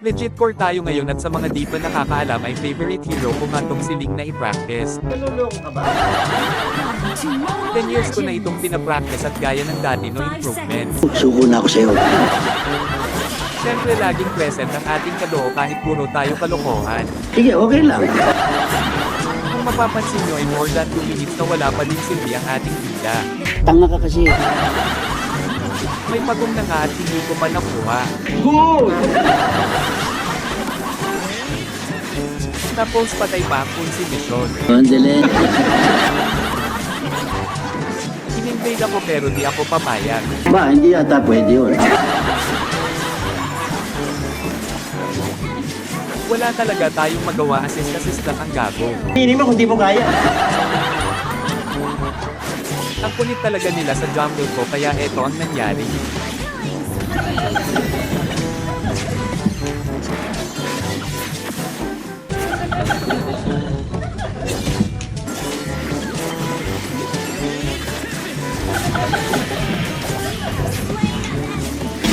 Legit core tayo ngayon at sa mga di pa nakakaalam ay favorite hero ko nga tong si Ling na i-practice. Naluloko ka ba? 10 years ko na itong pinapractice at gaya ng dati no improvement. Suko na ako sa'yo. Siyempre laging present ang ating kaloo kahit puro tayo kalokohan. Sige, okay lang. Kung mapapansin nyo ay more than 2 minutes na wala pa din silbi ang ating bida. Tanga ka kasi. May pagong na nga at hindi ko pa nakuha. Good! Tapos patay pa ang si mission. Andale. In-invade ako pero di ako papayag. Ba, hindi yata pwede yun. Wala talaga tayong magawa assist lang ang gago. Hindi mo kung di mo kaya. Ang kunit talaga nila sa jungle ko kaya eto ang nangyari.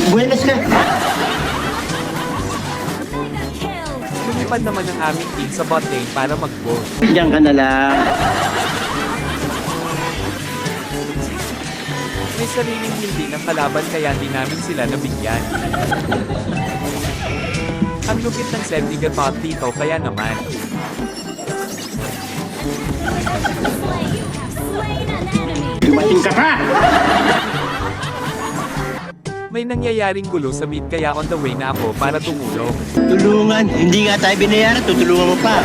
Buenas ka. Lumipad naman ang aming team sa bot lane para mag-go. Diyan ka na lang. May sariling hindi ng kalaban kaya di namin sila nabigyan. Ang lupit ng set ni Gatot dito kaya naman. Dumating ka pa! May nangyayaring gulo sa mid kaya on the way na ako para tumulong. Tulungan. Hindi nga tayo binayaran. Tutulungan mo pa.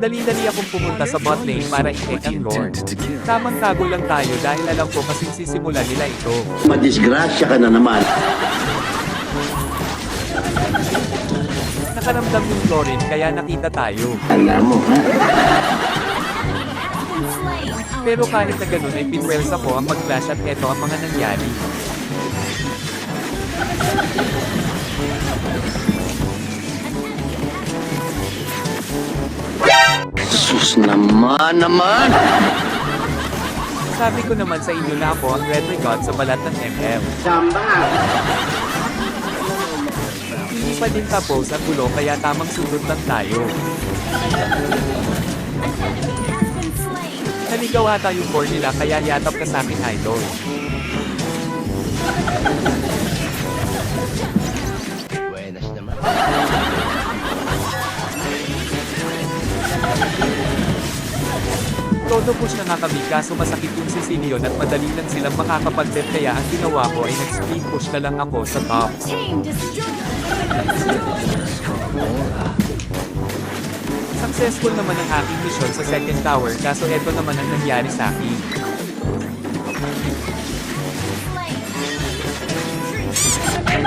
Dali-dali akong pumunta sa bot lane para i-check ang lord. Tamang tago lang tayo dahil alam ko kasing sisimulan nila ito. Madisgrasya ka na naman. Nakaramdam yung Florin kaya nakita tayo. Alam mo, ha? Pero kahit na ganun ay pinwells ako ang mag-flash at eto ang mga nangyari. Sus naman! Sabi ko naman sa inyo na ako ang Red Regot sa balat ng MM. Samba! Hindi pa din tapos ang gulo kaya tamang sundot lang tayo. Naligaw ata yung core nila kaya yatap ka sa akin idol. Buenas naman. Todo push na nga kami kaso masakit yung Sicilian at madali lang silang makakapag-bet kaya ang ginawa ko ay nag-speed push na lang ako sa top. Successful naman ang aking mission sa second tower kaso eto naman ang nangyari sa akin.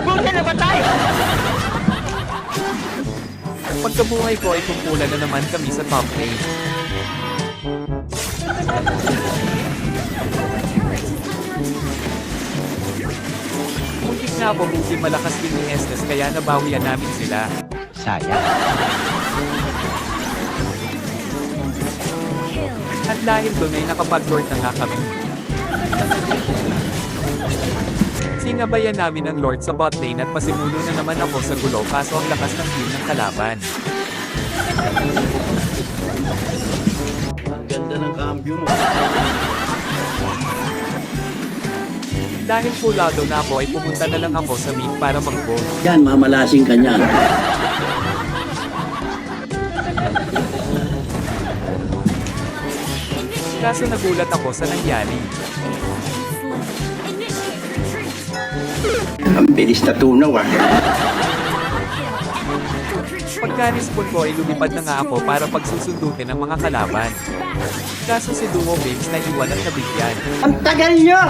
Buti na patay! Pagkabuhay ko ay kumpulan na naman kami sa top lane. Muntik na ako hindi malakas din ni Estes kaya nabawian namin sila. Sayang. At dahil doon ay nakapag-lord na nga kami. Sinabayan namin ang Lord sa bot lane at pasimulo na naman ako sa gulo kaso ang lakas ng team ng kalaban. Ang ganda ng cambio mo. Dahil pulado na ako ay pumunta na lang ako sa mid para mag-go. Yan, mamalasing ka niyan. Kaso nagulat ako sa nangyari. Ang bilis na tunaw, ah. Pagka-respawn ko ay lumipad na nga ako para pagsusundutin ang mga kalaban. Kaso si Duo Babes na iwan at nabigyan. Ang tagal nyo!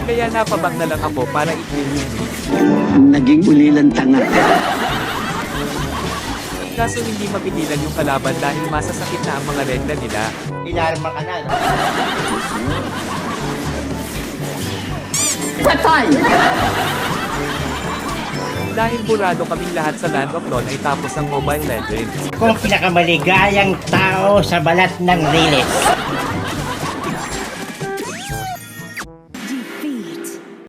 Kaya napabang na lang ako para i-kill yung mid. Naging ulilan tanga. Kaso hindi mapigilan yung kalaban dahil masasakit na ang mga regla nila. Ilarma ka na, no? Patay! Dahil burado kaming lahat sa Land of Dawn ay tapos ang Mobile Legends. Kung pinakamaligayang tao sa balat ng Riles.